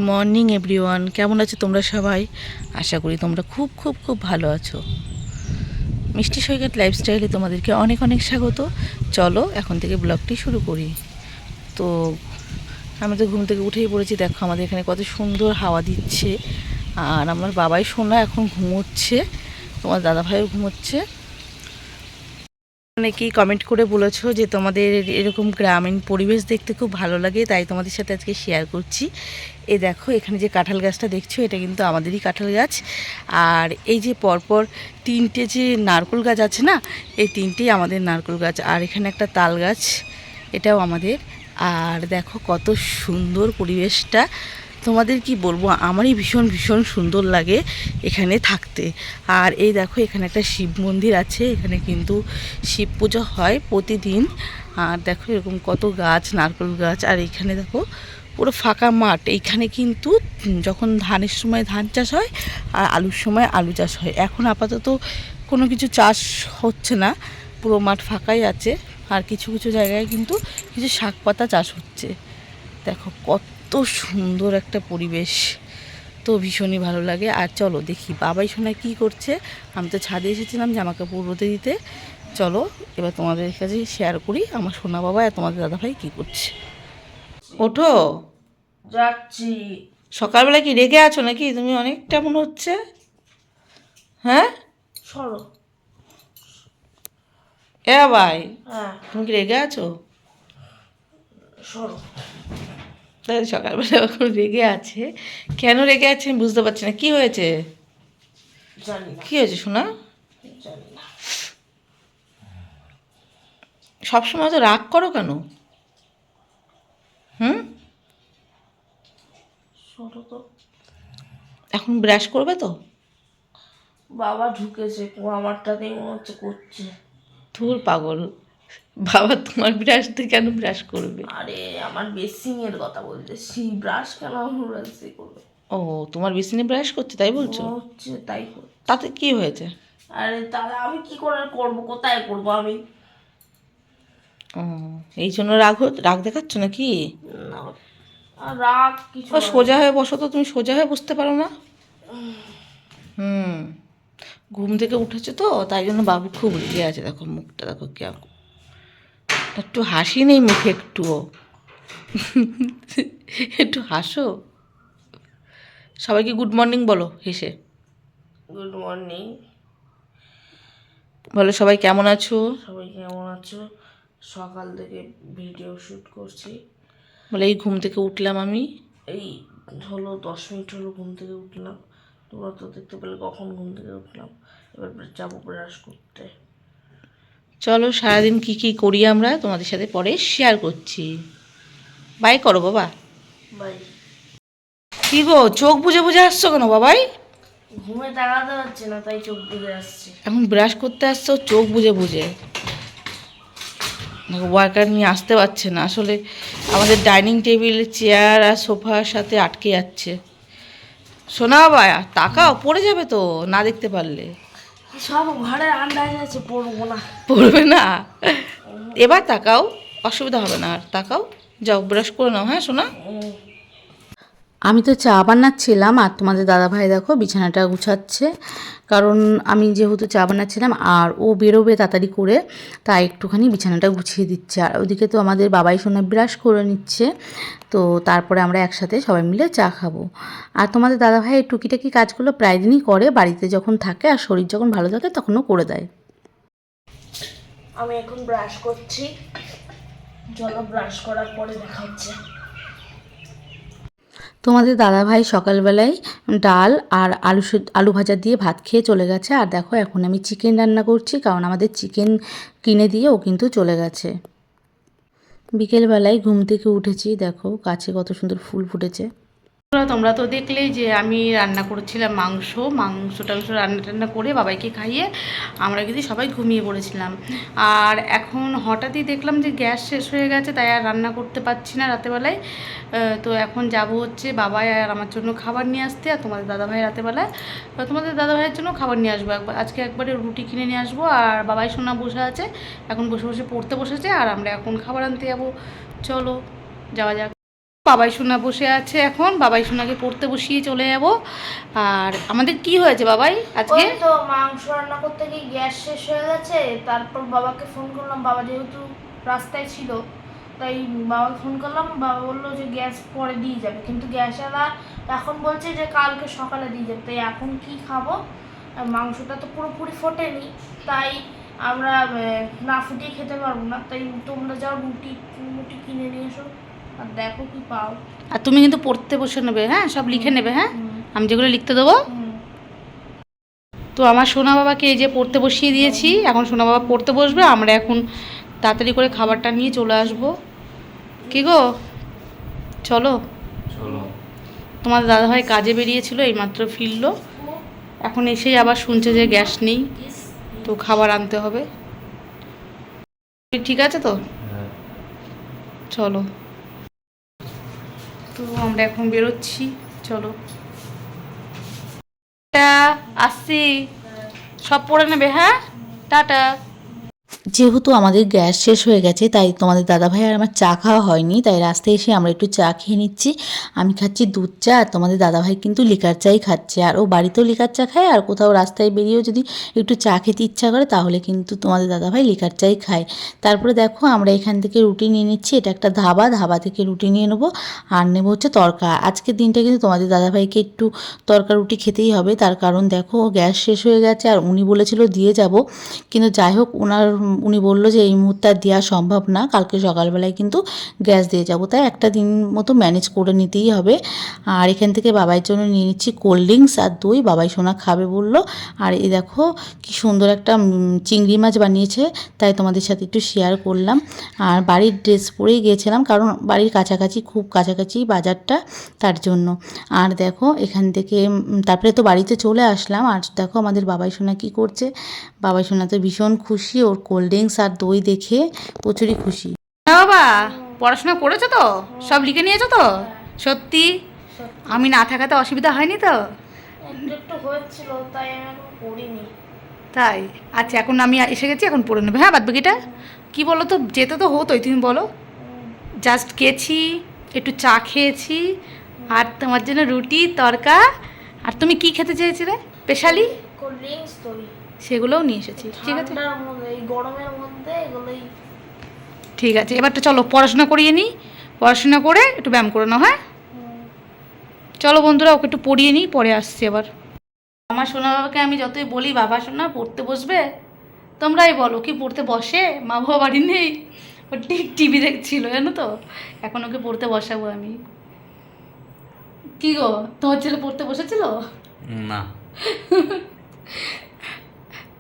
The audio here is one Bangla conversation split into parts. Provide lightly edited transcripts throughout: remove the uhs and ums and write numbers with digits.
মর্নিং এভরিওয়ান, কেমন আছো তোমরা সবাই? আশা করি তোমরা খুব খুব খুব ভালো আছো। মিষ্টি সৈকত লাইফস্টাইলে তোমাদেরকে অনেক অনেক স্বাগত। চলো এখন থেকে ব্লগটি শুরু করি। তো আমি তো ঘুম থেকে উঠেই পড়েছি। দেখো আমাদের এখানে কত সুন্দর হাওয়া দিচ্ছে। আর আমার বাবাই শোনা এখন ঘুমোচ্ছে, তোমার দাদাভাইও ঘুমোচ্ছে। অনেকেই কমেন্ট করে বলেছো যে তোমাদের এরকম গ্রামীণ পরিবেশ দেখতে খুব ভালো লাগে, তাই তোমাদের সাথে আজকে শেয়ার করছি। এই দেখো এখানে যে কাঁঠাল গাছটা দেখছো, এটা কিন্তু আমাদেরই কাঁঠাল গাছ। আর এই যে পরপর তিনটে যে নারকেল গাছ আছে না, এই তিনটেই আমাদের নারকেল গাছ। আর এখানে একটা তাল গাছ, এটাও আমাদের। আর দেখো কত সুন্দর পরিবেশটা, তোমাদের কি বলবো, আমারই ভীষণ ভীষণ সুন্দর লাগে এখানে থাকতে। আর এই দেখো এখানে একটা শিব মন্দির আছে, এখানে কিন্তু শিব পুজো হয় প্রতিদিন। আর দেখো এরকম কত গাছ, নারকেল গাছ। আর এখানে দেখো পুরো ফাঁকা মাঠ। এইখানে কিন্তু যখন ধানের সময় ধান চাষ হয় আর আলুর সময় আলু চাষ হয়। এখন আপাতত কোনো কিছু চাষ হচ্ছে না, পুরো মাঠ ফাঁকাই আছে। আর কিছু কিছু জায়গায় কিন্তু কিছু শাক পাতা চাষ হচ্ছে। দেখো কত সুন্দর একটা পরিবেশ, তো ভীষণই ভালো লাগে। আর চলো দেখি বাবাই সোনা কী করছে। আমি তো ছাদে এসেছিলাম জামা কাপড় রোদে দিতে। চলো এবার তোমাদের কাছে শেয়ার করি আমার সোনা বাবা আর তোমাদের দাদাভাই কী করছে। ওঠো, যাচ্ছি। সকালবেলা কি রেগে আছো নাকি তুমি? অনেকটা মনে হচ্ছে। হ্যাঁ সরো। এ ভাই, হ্যাঁ, তুমি কি রেগে আছো? সরো। তাই সকালবেলা এখন রেগে আছে। কেন রেগে আছে আমি বুঝতে পারছি না। কি হয়েছে? জানি না, কি হয়েছে সোনা? জানি না। সবসময় তো রাগ করো কেন? হুম, সরো তো। এখন ব্রাশ করবে তো? বাবা ঢুকেছে, আমারটাতেই মনে হচ্ছে করছে। ধুর পাগল, বাবা তোমার ব্রাশ দিয়ে কেন ব্রাশ করবে? আরে আমার বেসিং এর কথা বলতেছি, ব্রাশ কেন ব্রাশ করবে? ও, তোমার বেসিনে ব্রাশ করছে তাই বলছো? মনে হচ্ছে তাই করছে। তাতে কি হয়েছে? আরে তাহলে আমি কি করে করব, কোথায় করব আমি? ও, এই জন্য রাগ দেখাচ্ছ নাকি? না, আর রাগ কিছু ও না। সোজা হয়ে বসো তো, তুমি সোজা হয়ে বসতে পারো না? হুম, ঘুম থেকে উঠেছে তো তাই জন্য বাবু খুব রেগে আছে। দেখো মুখটা দেখো কেমন, একটু হাসি নেই মুখে একটুও। একটু হাসো, সবাইকে গুড মর্নিং বলো হেসে। Good morning. বলো সবাই কেমন আছো। সবাই কেমন আছো? সকাল থেকে ভিডিও শ্যুট করছি। বলে এই ঘুম থেকে উঠলাম আমি। এই হলো 10 মিনিট হলো ঘুম থেকে উঠলাম। তোমরা তো দেখতে পেলে কখন ঘুম থেকে উঠলাম। এবার যাবো ব্রাশ করতে। চলো সারাদিন কি কি করি আমরা তোমাদের সাথে পরে শেয়ার করছি। বাই করো বাবা। বাই। কি গো চোখ বুজে বুজে আসছো কেন বাবাই? ঘুমে তাকাতে পারছে না, তাই চোখ বুজে আসছে। এখন ব্রাশ করতে আসছো চোখ বুজে বুজে। ওয়ার্কার নিয়ে আসতে পারছে না আসলে, আমাদের ডাইনিং টেবিল চেয়ার আর সোফার সাথে আটকে যাচ্ছে। শোনা বাবা, তাকাও, পড়ে যাবে তো না দেখতে পারলে। সব ঘরে আন্দাজ আছে, পড়বো না। পড়বে না? এবার তাকাও, অসুবিধা হবে না। আর তাকাও, যাও ব্রাশ করে নাও। হ্যাঁ শোনা। আমি তো চা বানাচ্ছিলাম আর তোমাদের দাদাভাই দেখো বিছানাটা গুছাচ্ছে। কারণ আমি যেহেতু চা বানাচ্ছিলাম আর ও বেরোবে তাড়াতাড়ি করে, তাই একটুখানি বিছানাটা গুছিয়ে দিচ্ছে। আর ওদিকে তো আমাদের বাবাই সোনা ব্রাশ করে নিচ্ছে। তো তারপরে আমরা একসাথে সবাই মিলে চা খাবো। আর তোমাদের দাদাভাই এই টুকিটাকি কাজগুলো প্রায় দিনই করে, বাড়িতে যখন থাকে আর শরীর যখন ভালো থাকে তখনও করে দেয়। আমি এখন ব্রাশ করছি। চলো ব্রাশ করার পরে দেখা হচ্ছে। তোমাদের দাদাভাই সকালবেলায় ডাল আর আলু ভাজা দিয়ে ভাত খেয়ে চলে গেছে। আর দেখো এখন আমি চিকেন রান্না করছি, কারণ আমাদের চিকেন কিনে দিয়ে ও কিন্তু চলে গেছে। বিকেলবেলায় ঘুম থেকে উঠেছি, দেখো গাছে কত সুন্দর ফুল ফুটেছে। তোমরা তো দেখলেই যে আমি রান্না করেছিলাম মাংস টাংস রান্না টান্না করে বাবাইকে খাইয়ে আমরা কিন্তু সবাই ঘুমিয়ে পড়েছিলাম। আর এখন হঠাৎই দেখলাম যে গ্যাস শেষ হয়ে গেছে, তাই আর রান্না করতে পারছি না রাতেবেলায়। তো এখন যাব হচ্ছে বাবাই আর আমার জন্য খাবার নিয়ে আসতে, আর তোমাদের দাদাভাই রাতেবেলায় তোমাদের দাদাভাইয়ের জন্য খাবার নিয়ে আসবো। আজকে একবারে রুটি কিনে নিয়ে আসবো। আর বাবাই সোনা বসে আছে, এখন বসে বসে পড়তে বসেছে, আর আমরা এখন খাবার আনতে যাবো। চলো যাওয়া যাক। বাবাই সোনা বসে আছে এখন, বাবাই সোনাকে পড়তে বসিয়ে চলে যাব। আর আমাদের কি হয়েছে বাবাই আজকে? ওই তো মাংস রান্না করতে গিয়ে গ্যাস শেষ হয়ে গেছে, তারপর বাবাকে ফোন করলাম, বাবা যেহেতু রাস্তায় ছিল তাই বাবাকে ফোন করলাম, বাবা বললো যে গ্যাস পরে দিয়ে যাবে, কিন্তু গ্যাসওয়ালা এখন বলছে যে কালকে সকালে দিয়ে যাবে। তাই এখন কি খাবো, আর মাংসটা তো পুরোপুরি ফোটেনি, তাই আমরা না ফুটিয়ে খেতে পারবো না। তাই তোমরা যাও রুটি মুটি কিনে নিয়ে এসো আর দেখো কি পাও। আর তুমি কিন্তু পড়তে বসে নেবে, হ্যাঁ, সব লিখে নেবে, হ্যাঁ, আমি যেগুলো লিখতে দেবো। তো আমার সোনা বাবাকে এই যে পড়তে বসিয়ে দিয়েছি, এখন সোনা বাবা পড়তে বসবে, আমরা এখন তাড়াতাড়ি করে খাবারটা নিয়ে চলে আসবো। কি গো, চলো। তোমাদের দাদাভাই কাজে বেরিয়েছিল, এইমাত্র ফিরলো, এখন এসেই আবার শুনছে যে গ্যাস নেই, তো খাবার আনতে হবে। ঠিক আছে তো, চলো। তো আমরা এখন বেরোচ্ছি, চলো। আসছি, সব পড়ে নেবে, হ্যাঁ, টাটা। যেহেতু আমাদের গ্যাস শেষ হয়ে গেছে তাই তোমাদের দাদাভাই আর আমার চা খাওয়া হয়নি, তাই রাস্তায় এসে আমরা একটু চা খেয়ে নিচ্ছি। আমি খাচ্ছি দুধ চা, আর তোমাদের দাদাভাই কিন্তু লিকার চাই খাচ্ছে, আর ও বাড়িতেও লিকার চা খায়, আর কোথাও রাস্তায় বেরিয়েও যদি একটু চা খেতে ইচ্ছা করে তাহলে কিন্তু তোমাদের দাদাভাই লিকার চাই খায়। তারপরে দেখো আমরা এখান থেকে রুটি নিয়ে নিচ্ছি, এটা একটা ধাবা থেকে রুটি নিয়ে নেবো, আর নেবো হচ্ছে তরকা। আজকের দিনটা কিন্তু তোমাদের দাদাভাইকে একটু তরকা রুটি খেতেই হবে, তার কারণ দেখো গ্যাস শেষ হয়ে গেছে, আর উনি বলেছিল দিয়ে যাব, কিন্তু যাই হোক উনি বললো যে এই মুহূর্তে আর দেওয়া সম্ভব না, কালকে সকালবেলায় কিন্তু গ্যাস দিয়ে যাবো, তাই একটা দিন মতো ম্যানেজ করে নিতেই হবে। আর এখান থেকে বাবাইয়ের জন্য নিয়ে নিচ্ছি কোল্ড ড্রিঙ্কস আর দই, বাবাই সোনা খাবে বললো। আর এই দেখো কি সুন্দর একটা চিংড়ি মাছ বানিয়েছে, তাই তোমাদের সাথে একটু শেয়ার করলাম। আর বাড়ির ড্রেস পরেই গিয়েছিলাম, কারণ বাড়ির কাছাকাছি, খুব কাছাকাছি বাজারটা, তার জন্য। আর দেখো এখান থেকে তারপরে তো বাড়িতে চলে আসলাম, আর দেখো আমাদের বাবাই সোনা কী করছে। বাবাই সোনা তো ভীষণ খুশি, ওর কোল্ড ড্রিঙ্কস আর দই দেখে প্রচুরই খুশি। না বাবা, পড়াশোনা করেছো তো, সব লিখে নিয়েছো তো? সত্যি? আমি না থাকাতে অসুবিধা হয়নি তো? একটু হয়েছিল তাই আমি এখন পড়িনি। তাই? আচ্ছা, এখন আমি এসে গেছি, এখন পড়ে নেবে, হ্যাঁ, বাদ বাকিটা। কী বলো তো, যেতে তো হতোই, তুমি বলো। জাস্ট গেছি, একটু চা খেয়েছি, আর তোমার জন্য রুটি তরকা। আর তুমি কি খেতে চেয়েছিলে স্পেশালি? কোল্ড ড্রিঙ্কস দই, সেগুলোও নিয়ে এসেছি, ঠিক আছে। ঠান্ডার মধ্যে, এই গরমের মধ্যে এগুলোই। ঠিক আছে, এবারটা চলো পড়াশোনা করিয়ে নিই, পড়াশোনা করে একটু ব্যায়াম করে নাও, হ্যাঁ। চলো বন্ধুরা, ওকে একটু পড়িয়ে নিই, পরে আসছি আবার। আমার সোনা বাবাকে আমি যতই বলি বাবা সোনা পড়তে বসবে, তোমরাই বলো কি পড়তে বসে? মা বাবা বাড়ি নেই, ও ঠিক টিভি দেখছিল, জানো তো। এখন ওকে পড়তে বসাবো আমি। কি গো, তোমার ছেলে পড়তে বসেছিল? না।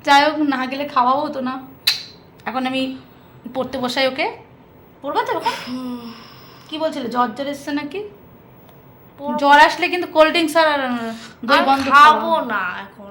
যাই হোক, না গেলে খাওয়াও হতো না। এখন আমি পড়তে বসাই ওকে। পড়বা তো এখন? কি বলছিলে, জ্বর এসছে নাকি? জ্বর আসলে কিন্তু কোল্ড ড্রিঙ্কস আর দই বন্ধ খাবো না এখন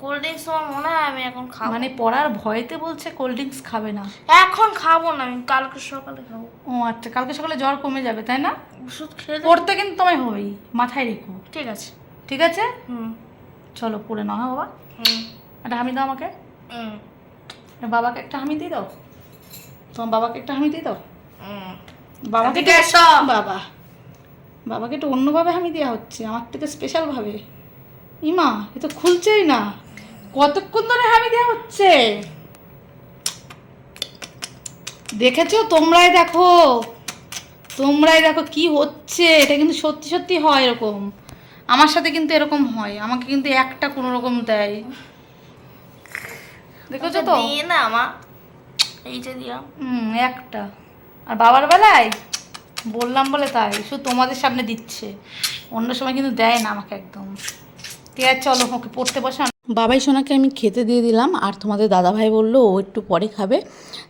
কোল্ড ড্রিঙ্কস, আমার মনে হয় আমি এখন খাবো। মানে পড়ার ভয়তে বলছে কোল্ড ড্রিঙ্কস খাবে না। এখন খাবো না, আমি কালকে সকালে খাবো। ও আচ্ছা, কালকে সকালে জ্বর কমে যাবে তাই না? ওষুধ খেলে পড়তে কিন্তু তোমায় হবেই, মাথায় রেখো। ঠিক আছে। ঠিক আছে, চলো পড়ে নাও, হ্যাঁ বাবা। একটা হামি দাও আমাকে। বাবাকে একটা হামি দিয়ে দাও, তোমার বাবাকে একটা হামি দিয়ে দাও। বাবাকে বাবা, বাবাকে একটু অন্যভাবে হামি দেওয়া হচ্ছে, আমার থেকে স্পেশালভাবে। ইমা, এ তো খুলছেই না, কতক্ষণ ধরে হামি দেওয়া হচ্ছে। দেখেছো? তোমরাই দেখো, তোমরাই দেখো কি হচ্ছে। এটা কিন্তু সত্যি সত্যি হয় এরকম, আমার সাথে কিন্তু এরকম হয়, আমাকে কিন্তু একটা কোনো রকম দেয়, দেখেছো তো? দিয়ে না মা, এইটা দিয়া। একটা। আর বাবার বেলায় বললাম বলে তাই শুধু তোমাদের সামনে দিচ্ছে, অন্য সময় কিন্তু দেয় না আমাকে একদম। ঠিক আছে, চলো ওকে পড়তে বসান। বাবাই সোনাকে আমি খেতে দিয়ে দিলাম, আর তোমাদের দাদাভাই বললো ও একটু পরে খাবে,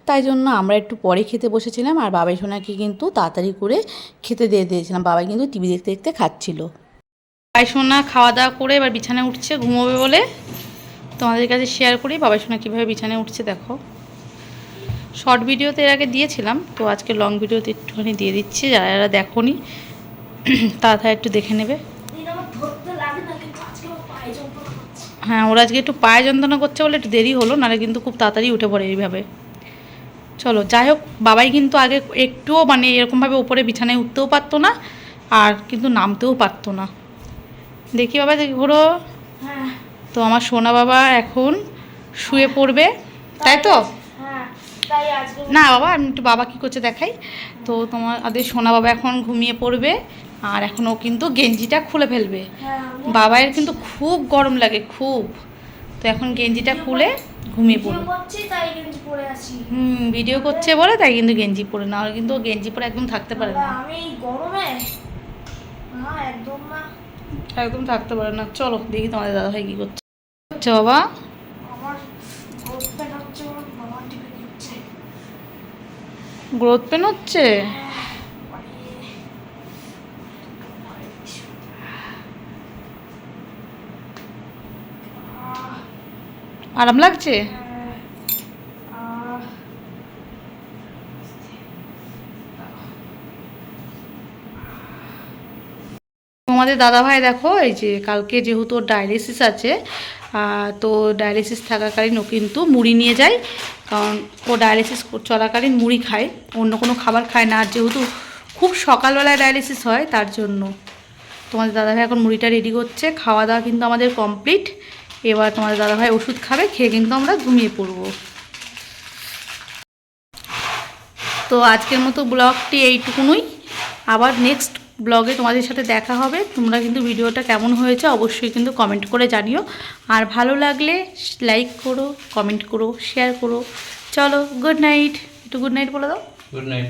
তাই জন্য আমরা একটু পরে খেতে বসেছিলাম। আর বাবাই সোনাকে কিন্তু তাড়াতাড়ি করে খেতে দিয়ে দিয়েছিলাম, বাবাই কিন্তু টিভি দেখতে দেখতে খাচ্ছিল। বাবাই সোনা খাওয়া দাওয়া করে এবার বিছানায় উঠছে ঘুমোবে বলে। তোমাদের কাছে শেয়ার করি বাবাই সোনা কীভাবে বিছানায় উঠছে, দেখো। শর্ট ভিডিওতে এর আগে দিয়েছিলাম, তো আজকে লং ভিডিওতে একটুখানি দিয়ে দিচ্ছি, যারা যারা দেখোনি তাড়াতাড়ি একটু দেখে নেবে। হ্যাঁ, ওরা আজকে একটু পায়ে যন্ত্রণা করছে বলে একটু দেরি হলো, নাহলে কিন্তু খুব তাড়াতাড়ি উঠে পড়ে এইভাবে। চলো যাই হোক, বাবাই কিন্তু আগে একটুও মানে এরকমভাবে উপরে বিছানায় উঠতেও পারতো না, আর কিন্তু নামতেও পারতো না। দেখি বাবা, দেখি ঘোরো। হ্যাঁ তো আমার সোনা বাবা এখন শুয়ে পড়বে, তাই তো? হ্যাঁ, তাই আজকে না বাবা, আমি একটু বাবা কী করছে দেখাই। তো তোমাদের সোনা বাবা এখন ঘুমিয়ে পড়বে, আর এখন ও কিন্তু গেঞ্জিটা খুলে ফেলবে। হ্যাঁ বাবাইয়ের কিন্তু খুব গরম লাগে, খুব। তো এখন গেঞ্জিটা খুলে ঘুমিয়ে ভিডিও পড়বে। করছি তাই গেঞ্জি পরে আছি। ভিডিও করছে বলে তাই কিন্তু গেঞ্জি পরে, না হলে কিন্তু ও গেঞ্জি পরে একদম থাকতে পারে না, আমি এই গরমে না, একদম না। একদম থাকতে পারে না। চলো দেখি তোমাদের দাদা ভাই কী করছে। আচ্ছা বাবা, আমার গ্রোথ প্যান হচ্ছে, আমার বাবা টিপে দিচ্ছে। গ্রোথ পেন হচ্ছে? আরাম লাগছে? তোমাদের দাদাভাই দেখো, এই যে কালকে যেহেতু ওর ডায়ালিসিস আছে, তো ডায়ালিসিস থাকাকালীন ও কিন্তু মুড়ি নিয়ে যায়, কারণ ও ডায়ালিসিস চলাকালীন মুড়ি খায়, অন্য কোনো খাবার খায় না। আর যেহেতু খুব সকালবেলায় ডায়ালিসিস হয় তার জন্য তোমাদের দাদাভাই এখন মুড়িটা রেডি করছে। খাওয়া দাওয়া কিন্তু আমাদের কমপ্লিট। এবার তোমাদের দাদাভাই ওষুধ খাবে, খেয়ে কিন্তু আমরা ঘুমিয়ে পড়বো। তো আজকের মতো ব্লগটি এইটুকুনই। আবার নেক্সট ব্লগে তোমাদের সাথে দেখা হবে। তোমরা কিন্তু ভিডিওটা কেমন হয়েছে অবশ্যই কিন্তু কমেন্ট করে জানিও, আর ভালো লাগলে লাইক করো, কমেন্ট করো, শেয়ার করো। চলো, গুড নাইট। একটু গুড নাইট বলে দাও। Good night.